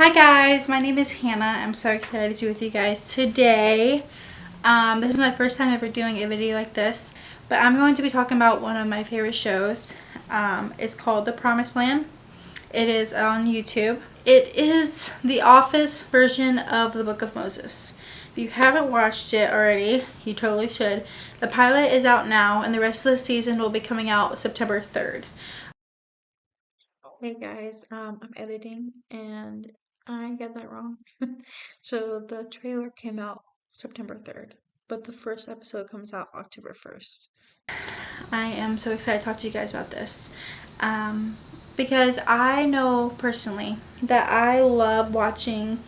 Hi guys, my name is Hannah. I'm so excited to be with you guys today. This is my first time ever doing a video like this, but I'm going to be talking about one of my favorite shows. It's called The Promised Land. It is on YouTube. It is the Office version of the Book of Moses. If you haven't watched it already, you totally should. The pilot is out now, and the rest of the season will be coming out September 3rd. Hey guys, I'm editing and I got that wrong. So the trailer came out September 3rd, but the first episode comes out October 1st. I am so excited to talk to you guys about this because I know personally that I love watching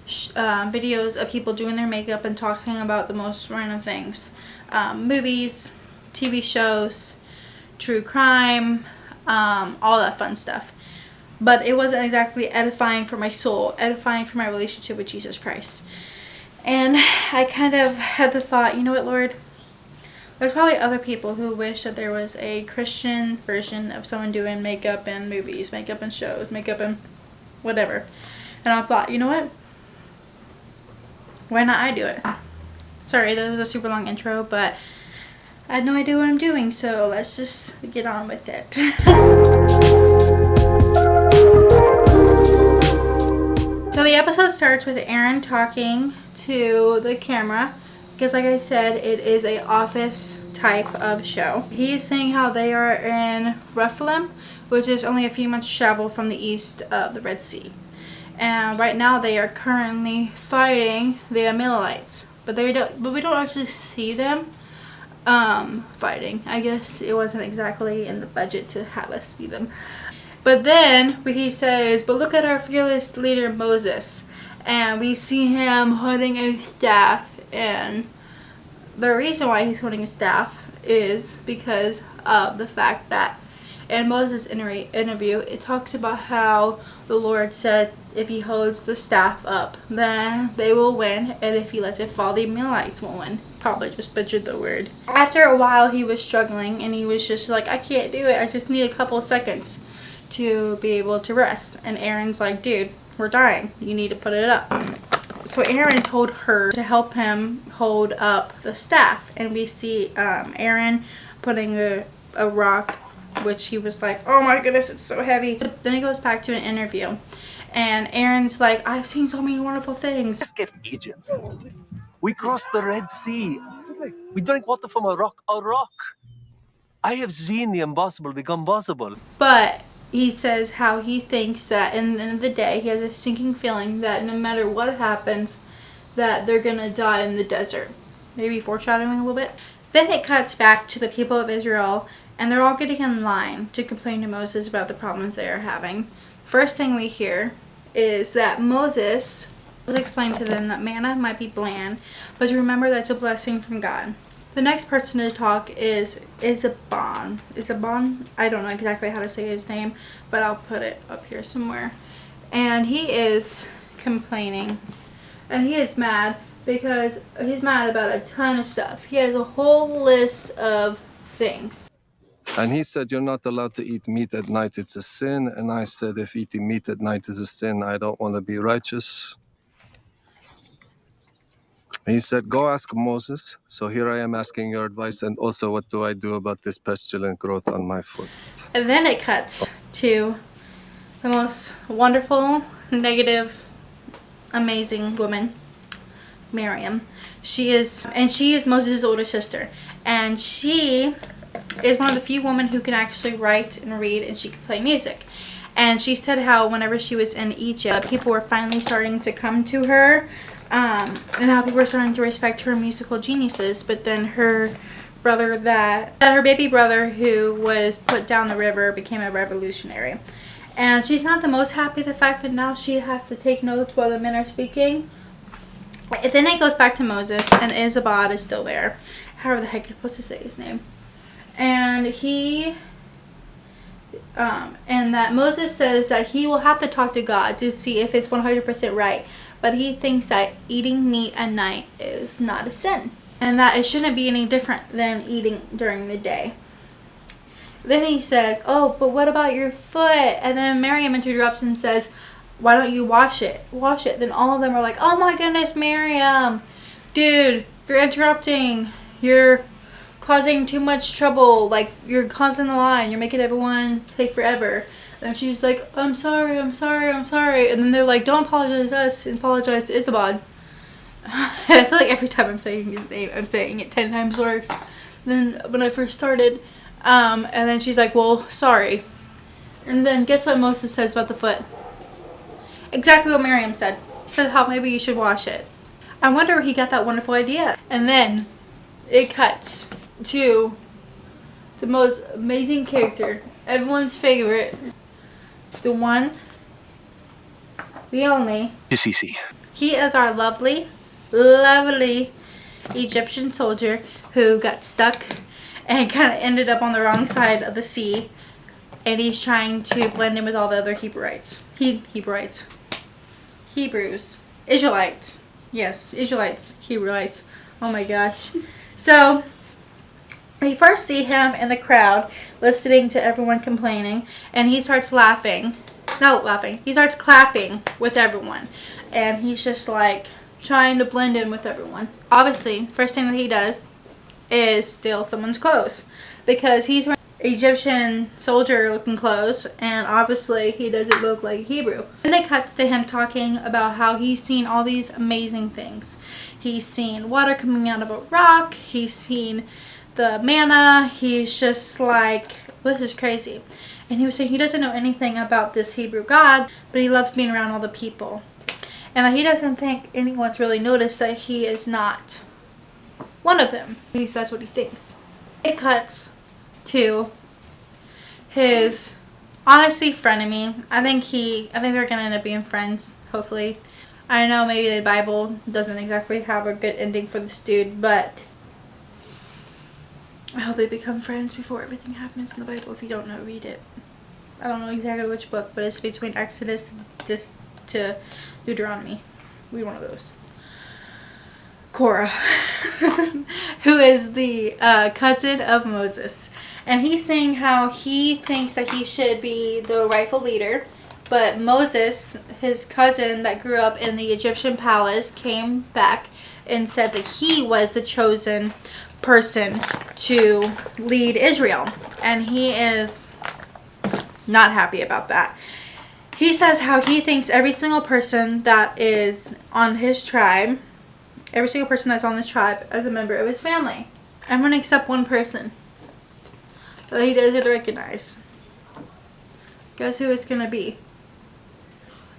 videos of people doing their makeup and talking about the most random things. Movies, TV shows, true crime, all that fun stuff. But it wasn't exactly edifying for my soul, edifying for my relationship with Jesus Christ. And I kind of had the thought, you know what, Lord? There's probably other people who wish that there was a Christian version of someone doing makeup and movies, makeup and shows, makeup and whatever. And I thought, you know what? Why not I do it? Sorry, that was a super long intro, but I had no idea what I'm doing, so let's just get on with it. So the episode starts with Aaron talking to the camera because, like I said, it is a office type of show. He is saying how they are in Rephilim, which is only a few months travel from the east of the Red Sea. And right now they are currently fighting the Amalekites, but we don't actually see them fighting. I guess it wasn't exactly in the budget to have us see them. But then he says, but look at our fearless leader Moses. And we see him holding a staff. And the reason why he's holding a staff is because of the fact that in Moses' interview, it talks about how the Lord said if he holds the staff up, then they will win. And if he lets it fall, the Amalekites will win. Probably just butchered the word. After a while, he was struggling. And he was just like, I can't do it. I just need a couple of seconds to be able to rest. And Aaron's like, dude, we're dying. You need to put it up. So Aaron told her to help him hold up the staff. And we see Aaron putting a rock, which he was like, oh my goodness, it's so heavy. Then he goes back to an interview. And Aaron's like, I've seen so many wonderful things. We escaped Egypt. We crossed the Red Sea. We drank water from a rock. A rock. I have seen the impossible become possible. But he says how he thinks that in the end of the day, he has a sinking feeling that no matter what happens, that they're going to die in the desert. Maybe foreshadowing a little bit. Then it cuts back to the people of Israel, and they're all getting in line to complain to Moses about the problems they are having. First thing we hear is that Moses explained to them that manna might be bland, but to remember that's a blessing from God. The next person to talk is Isabon. I don't know exactly how to say his name, but I'll put it up here somewhere. And he is complaining. And he is mad because he's mad about a ton of stuff. He has a whole list of things. And he said, you're not allowed to eat meat at night. It's a sin. And I said, if eating meat at night is a sin, I don't want to be righteous. He said, go ask Moses. So here I am asking your advice. And also, what do I do about this pestilent growth on my foot? And then it cuts to the most wonderful, negative, amazing woman, Miriam. She is Moses' older sister. And she is one of the few women who can actually write and read, and she can play music. And she said how whenever she was in Egypt, people were finally starting to come to her, and how people were starting to respect her musical geniuses. But then her brother, her baby brother who was put down the river, became a revolutionary. And she's not the most happy the fact that now she has to take notes while the men are speaking. Then it goes back to Moses, and Ichabod is still there. However the heck you're supposed to say his name. And and that Moses says that he will have to talk to God to see if it's 100% right. But he thinks that eating meat at night is not a sin. And that it shouldn't be any different than eating during the day. Then he says, oh, but what about your foot? And then Miriam interrupts and says, why don't you wash it? Wash it. Then all of them are like, oh my goodness, Miriam. Dude, you're interrupting. You're causing too much trouble. Like, you're causing the line. You're making everyone take forever. And she's like, I'm sorry. And then they're like, don't apologize to us. Apologize to Ichabod. I feel like every time I'm saying his name, I'm saying it 10 times worse than when I first started. And then she's like, well, sorry. And then guess what Moses says about the foot? Exactly what Miriam said. Said how maybe you should wash it. I wonder where he got that wonderful idea. And then it cuts to the most amazing character, everyone's favorite, the one, the only. Sisi. He is our lovely Egyptian soldier who got stuck and kind of ended up on the wrong side of the sea. And he's trying to blend in with all the other Hebrews. Israelites. Yes, Israelites. Hebrewites. Oh my gosh. So, we first see him in the crowd listening to everyone complaining. And he starts laughing. Not laughing. He starts clapping with everyone. And he's just like trying to blend in with everyone. Obviously, first thing that he does is steal someone's clothes. Because he's wearing Egyptian soldier looking clothes, and obviously he doesn't look like Hebrew. Then it cuts to him talking about how he's seen all these amazing things. He's seen water coming out of a rock. He's seen the manna. He's just like, this is crazy. And he was saying he doesn't know anything about this Hebrew God, but he loves being around all the people. And that he doesn't think anyone's really noticed that he is not one of them. At least that's what he thinks. It cuts to his honestly frenemy. I think they're gonna end up being friends, hopefully. I know maybe the Bible doesn't exactly have a good ending for this dude, but I hope they become friends before everything happens in the Bible. If you don't know, read it. I don't know exactly which book, but it's between Exodus to Deuteronomy. Read one of those. Korah, who is the cousin of Moses. And he's saying how he thinks that he should be the rightful leader. But Moses, his cousin that grew up in the Egyptian palace, came back and said that he was the chosen person to lead Israel. And he is not happy about that. He says how he thinks every single person that is on his tribe, every single person that's on this tribe is a member of his family. I'm going to accept one person that he doesn't recognize. Guess who it's going to be?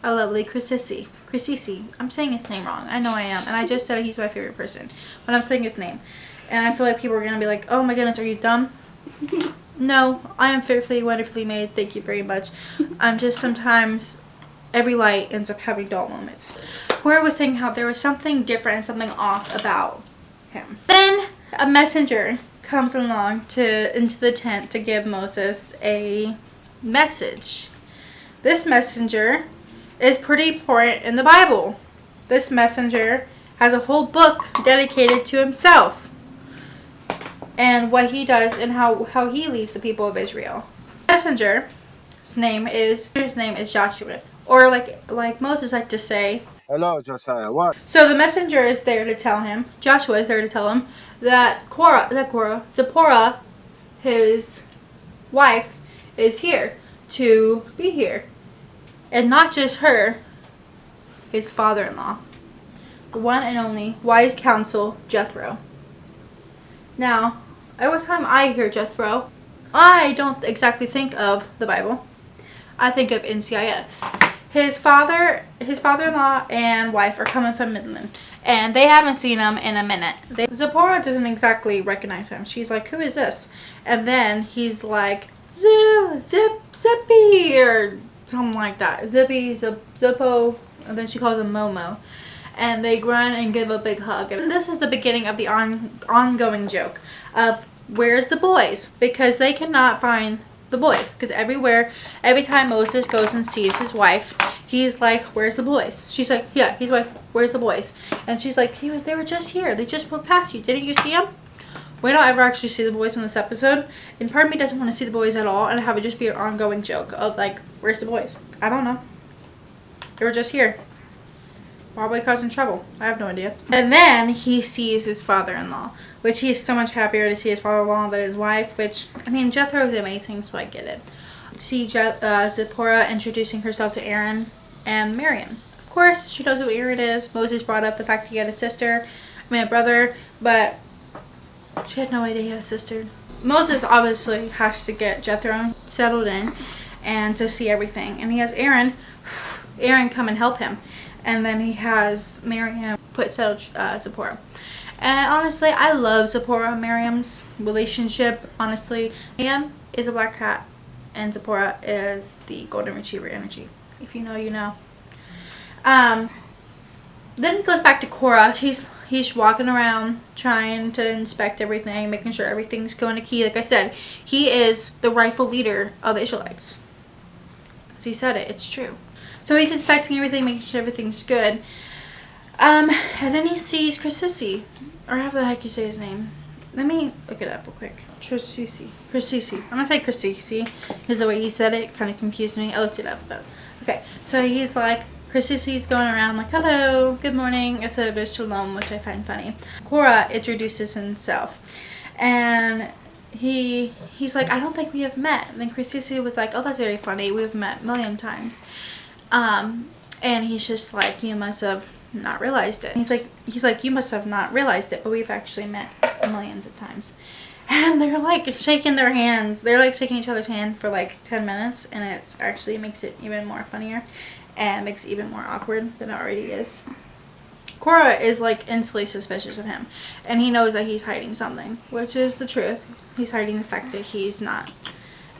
A lovely Chrisisi. I'm saying his name wrong. I know I am. And I just said he's my favorite person. But I'm saying his name. And I feel like people are going to be like, oh my goodness, are you dumb? No, I am fearfully, wonderfully made. Thank you very much. I'm just sometimes, every light ends up having dull moments. Cora was saying how there was something different, something off about him. Then a messenger comes along into the tent to give Moses a message. This messenger is pretty important in the Bible. This messenger has a whole book dedicated to himself and what he does and how he leads the people of Israel. Messenger's name is Joshua, or like Moses liked to say, Hello, Josiah. What? So the messenger is there to tell him, Joshua is there to tell him that Zipporah, his wife, is here to be here. And not just her, his father-in-law, the one and only wise counsel, Jethro. Now, every time I hear Jethro, I don't exactly think of the Bible. I think of NCIS. His father-in-law and wife are coming from Midland, and they haven't seen him in a minute. Zipporah doesn't exactly recognize him. She's like, who is this? And then he's like, Zippy, or something like that. Zippy, Zippo, and then she calls him Momo. And they run and give a big hug. And this is the beginning of the ongoing joke of where's the boys? Because they cannot find the boys. Because every time Moses goes and sees his wife, he's like, where's the boys? She's like, yeah, he's like, where's the boys? And she's like, they were just here. They just went past you. Didn't you see them? We don't ever actually see the boys in this episode. And part of me doesn't want to see the boys at all and have it just be an ongoing joke of like, where's the boys? I don't know. They were just here. Probably causing trouble. I have no idea. And then he sees his father-in-law, which he is so much happier to see his father-in-law than his wife, which, I mean, Jethro is amazing, so I get it. See Zipporah introducing herself to Aaron and Miriam. Of course, she knows who Aaron is. Moses brought up the fact that he had a brother, but she had no idea he had a sister. Moses obviously has to get Jethro settled in and to see everything. And he has Aaron come and help him. And then he has Miriam settle Zipporah. And honestly, I love Zipporah and Miriam's relationship. Honestly, Miriam is a black cat and Zipporah is the golden retriever energy. If you know, you know. Then it goes back to Korah. He's walking around trying to inspect everything, making sure everything's going to key. Like I said, he is the rightful leader of the Israelites. Because he said it. It's true. So he's inspecting everything, making sure everything's good. And then he sees Chrissisi, or however the heck you say his name. Let me look it up real quick. Chrissisi. I'm gonna say Chrissisi, because the way he said it kind of confused me. I looked it up, but okay. So he's like, Chrissisi's going around like, hello, good morning, etc. Shalom, which I find funny. Korah introduces himself, and he's like, I don't think we have met. And then Chrissisi was like, oh, that's very funny. We've met a million times. And he's just like, you must have not realized it. He's like, you must have not realized it, but we've actually met millions of times. And they're like shaking their hands. They're like shaking each other's hand for like 10 minutes, and it's actually makes it even more funnier and makes it even more awkward than it already is. Korah is like instantly suspicious of him, and he knows that he's hiding something, which is the truth. He's hiding the fact that he's not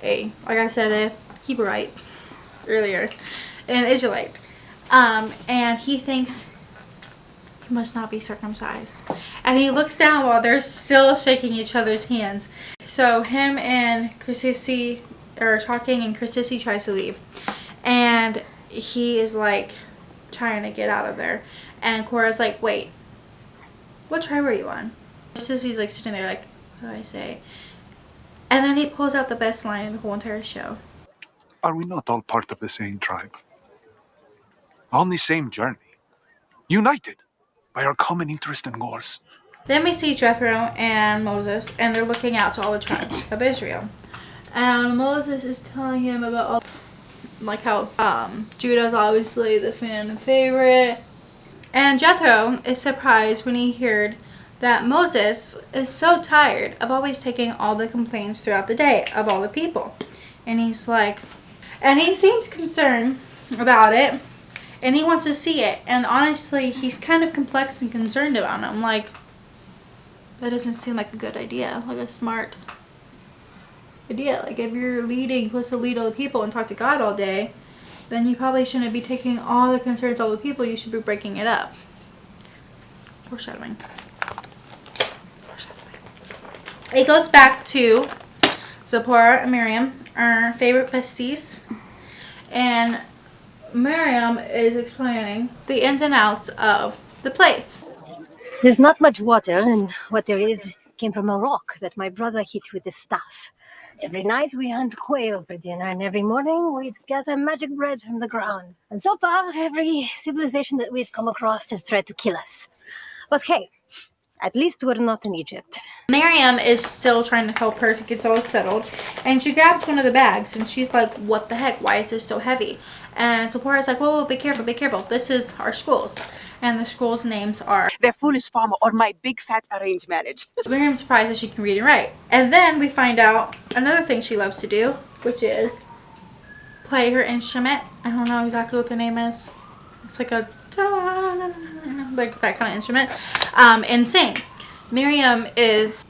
like I said, a Hebrewite earlier, an Israelite. And he thinks he must not be circumcised. And he looks down while they're still shaking each other's hands. So him and Chrissisi are talking, and Chrissisi tries to leave. And he is like trying to get out of there. And Korah's like, wait, what tribe are you on? Chrissisi's like sitting there like, what do I say? And then he pulls out the best line in the whole entire show. Are we not all part of the same tribe? On the same journey, united by our common interest and goals. Then we see Jethro and Moses, and they're looking out to all the tribes of Israel. And Moses is telling him about all, like how Judah's obviously the fan favorite. And Jethro is surprised when he heard that Moses is so tired of always taking all the complaints throughout the day of all the people. And he's like, and he seems concerned about it. And he wants to see it. And honestly, he's kind of complex and concerned about it. I'm like, that doesn't seem like a good idea. Like a smart idea. Like if you're supposed to lead all the people and talk to God all day, then you probably shouldn't be taking all the concerns of all the people. You should be breaking it up. Foreshadowing. It goes back to Zipporah and Miriam, our favorite besties. And Miriam is explaining the ins and outs of the place. There's not much water, and what there is came from a rock that my brother hit with his staff. Every night we hunt quail for dinner, and every morning we'd gather magic bread from the ground. And so far, every civilization that we've come across has tried to kill us. But hey, at least we're not in Egypt. Miriam is still trying to help her to get all settled, and she grabs one of the bags, and she's like, what the heck, why is this so heavy? And Zipporah's like, whoa, be careful, this is our schools. And the schools' names are The Foolish Farmer or My Big Fat Arranged Marriage. Miriam's surprised that she can read and write. And then we find out another thing she loves to do, which is play her instrument. I don't know exactly what the name is. It's like a like that kind of instrument. And sing. Miriam is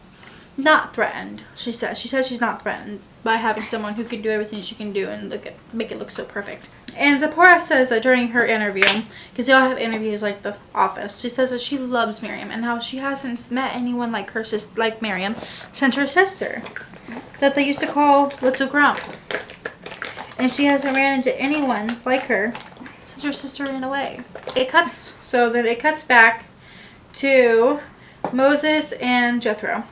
not threatened. She says she's not threatened by having someone who can do everything she can do and make it look so perfect. And Zipporah says that during her interview, because they all have interviews like The Office, she says that she loves Miriam and how she hasn't met anyone like her like Miriam since her sister, that they used to call Little Grump. And she hasn't ran into anyone like her since her sister ran away. It cuts back to Moses and Jethro.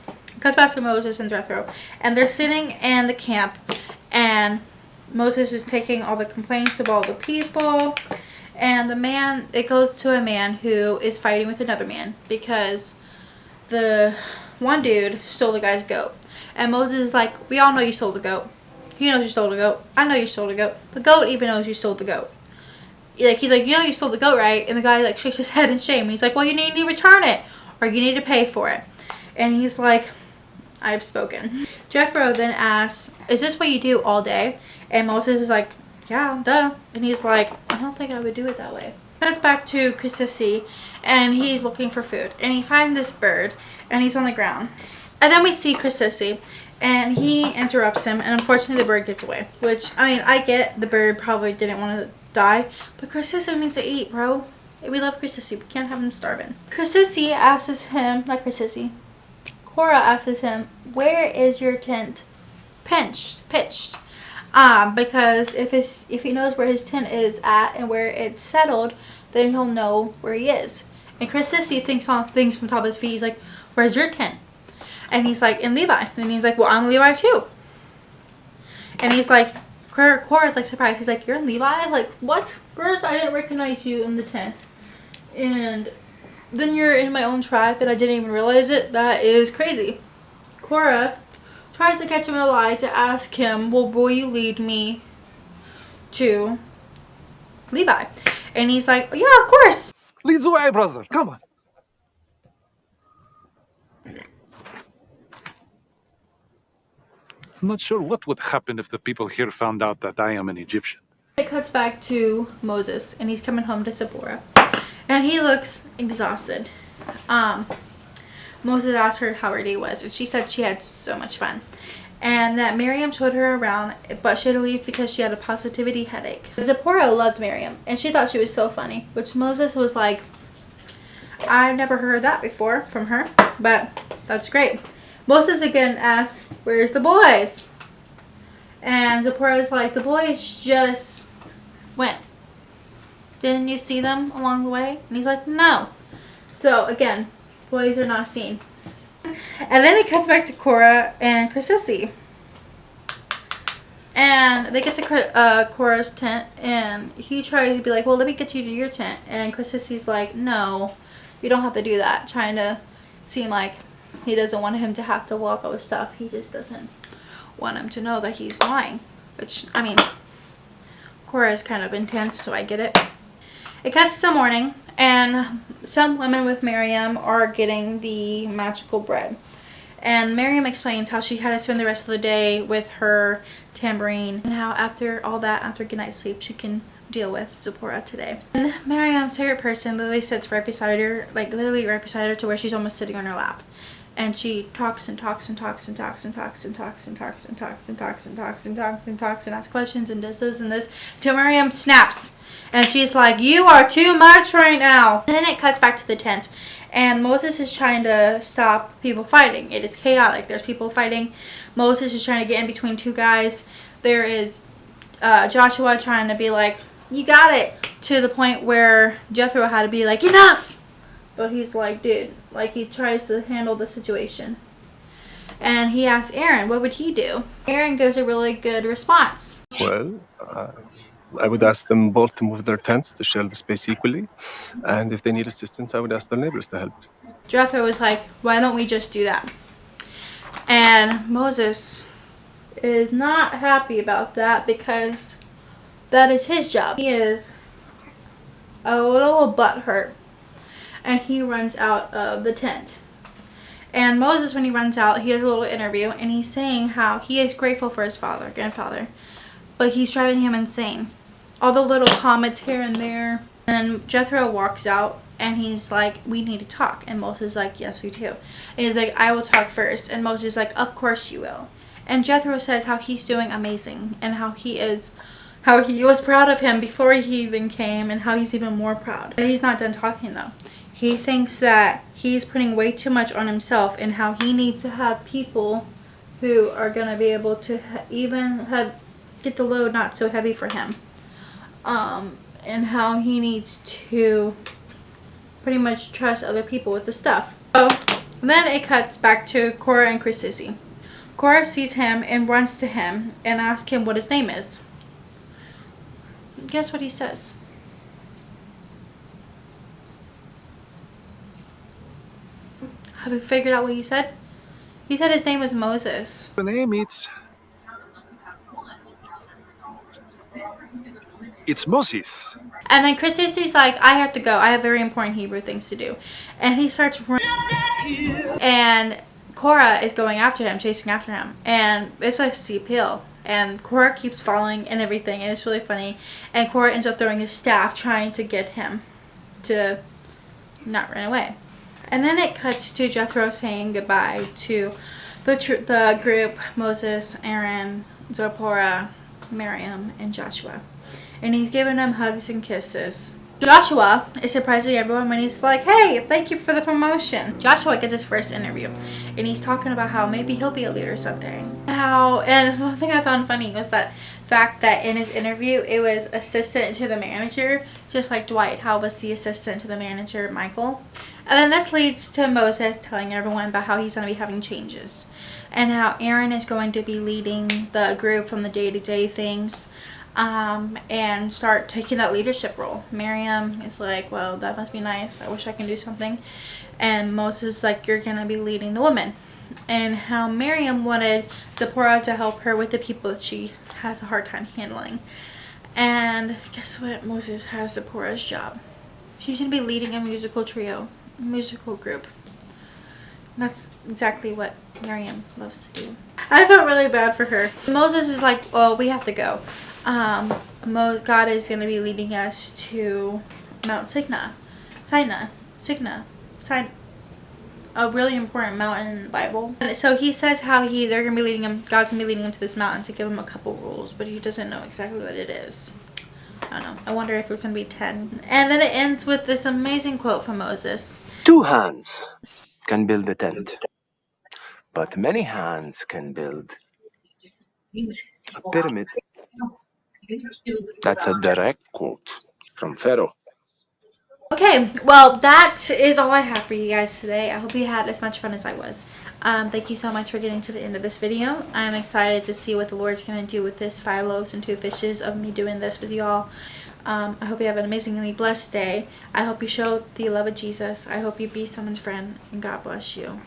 And they're sitting in the camp, and Moses is taking all the complaints of all the people, And the man, it goes to a man who is fighting with another man because the one dude stole the guy's goat. And Moses is like, we all know you stole the goat. He knows you stole the goat. I know you stole the goat. The goat even knows you stole the goat. Like, he's like, you know you stole the goat, right? And the guy like shakes his head in shame. He's like, well, you need to return it or you need to pay for it. And he's like, I've spoken. Jethro then asks, is this what you do all day? And Moses is like, yeah, duh. And he's like, I don't think I would do it that way. That's back to Chrissy, and he's looking for food. And he finds this bird, and he's on the ground. And then we see Chrissy, and he interrupts him, and unfortunately the bird gets away. Which, I mean, I get the bird probably didn't want to die, but Chrissy needs to eat, bro. We love Chrissy. We can't have him starving. Chrissy asks him, not Chrissy, Cora asks him, where is your tent pitched? Because if he knows where his tent is at and where it's settled, then he'll know where he is. And Chrissy thinks on things from top of his feet. He's like, where's your tent? And he's like, in Levi. And he's like, well, I'm Levi too. And he's like, Cora's like surprised. He's like, you're in Levi? Like, what? First, I didn't recognize you in the tent. And then you're in my own tribe and I didn't even realize it. That is crazy. Cora tries to catch him in a lie to ask him, well, will you lead me to Levi? And he's like, yeah, of course. Lead the way, brother. Come on. I'm not sure what would happen if the people here found out that I am an Egyptian. It cuts back to Moses, and he's coming home to Zipporah. And he looks exhausted. Moses asked her how her day was, and she said she had so much fun. And that Miriam showed her around, but she had to leave because she had a positivity headache. Zipporah loved Miriam, and she thought she was so funny, which Moses was like, I've never heard that before from her, but that's great. Moses again asks, where's the boys? And Zipporah's like, the boys just went. Didn't you see them along the way? And he's like, no. So again, boys are not seen. And then it cuts back to Cora and Chrissy. And they get to Cora's tent, and he tries to be like, well, let me get you to your tent. And Chrissy's like, no, you don't have to do that. Trying to seem like he doesn't want him to have to walk all this stuff. He just doesn't want him to know that he's lying. Which, I mean, Cora is kind of intense, so I get it. It cuts to morning, and some women with Miriam are getting the magical bread. And Miriam explains how she had to spend the rest of the day with her tambourine, and how after all that, after a good night's sleep, she can deal with Zipporah today. And Miriam's favorite person literally sits right beside her, like literally right beside her to where she's almost sitting on her lap. And she talks and talks and talks and talks and talks and talks and talks and talks and talks and talks and talks and talks and asks questions and does this and this till Miriam snaps. And she's like, you are too much right now. And then it cuts back to the tent. And Moses is trying to stop people fighting. It is chaotic. There's people fighting. Moses is trying to get in between two guys. There is Joshua trying to be like, you got it. To the point where Jethro had to be like, enough. But he's like, dude, like he tries to handle the situation. And he asks Aaron, what would he do? Aaron gives a really good response. Well, I would ask them both to move their tents to share the space equally. And if they need assistance, I would ask their neighbors to help. Jethro was like, why don't we just do that? And Moses is not happy about that because that is his job. He is a little butthurt. And he runs out of the tent. And Moses, when he runs out, he has a little interview, and he's saying how he is grateful for his grandfather, but he's driving him insane. All the little comments here and there. And Jethro walks out, and he's like, we need to talk. And Moses is like, yes, we do. And he's like, I will talk first. And Moses is like, of course you will. And Jethro says how he's doing amazing, and how he was proud of him before he even came, and how he's even more proud. But he's not done talking though. He thinks that he's putting way too much on himself, and how he needs to have people who are going to be able to get the load not so heavy for him. And how he needs to pretty much trust other people with the stuff. So then it cuts back to Cora and Chrissy. Cora sees him and runs to him and asks him what his name is. Guess what he says? Have you figured out what he said? He said his name was Moses. The name it's Moses. And then Christy's like, I have to go. I have very important Hebrew things to do. And he starts running. And Cora is going after him, chasing after him. And it's like a steep hill. And Cora keeps following and everything. And it's really funny. And Cora ends up throwing his staff trying to get him to not run away. And then it cuts to Jethro saying goodbye to the group, Moses, Aaron, Zipporah, Miriam, and Joshua. And he's giving them hugs and kisses. Joshua is surprising everyone when he's like, hey, thank you for the promotion. Joshua gets his first interview. And he's talking about how maybe he'll be a leader someday. And one thing I found funny was that fact that in his interview, it was assistant to the manager, just like Dwight Howe was the assistant to the manager, Michael. And then this leads to Moses telling everyone about how he's going to be having changes. And how Aaron is going to be leading the group from the day-to-day things. And start taking that leadership role. Miriam is like, well, that must be nice. I wish I can do something. And Moses is like, you're going to be leading the women. And how Miriam wanted Zipporah to help her with the people that she has a hard time handling. And guess what? Moses has Zipporah's job. She's going to be leading a musical group. That's exactly what Miriam loves to do. I felt really bad for her. Moses is like, well, we have to go. God is going to be leading us to Mount Sinai, a really important mountain in the Bible. And so he says how God's going to be leading him to this mountain to give him a couple rules, but he doesn't know exactly what it is. I don't know. I wonder if it's going to be 10. And then it ends with this amazing quote from Moses. 2 hands can build a tent, but many hands can build a pyramid. That's a direct quote from Pharaoh. Okay, well, that is all I have for you guys today. I hope you had as much fun as I was. Thank you so much for getting to the end of this video. I'm excited to see what the Lord's going to do with this 5 loaves and 2 fishes of me doing this with y'all. I hope you have an amazingly blessed day. I hope you show the love of Jesus. I hope you be someone's friend, and God bless you.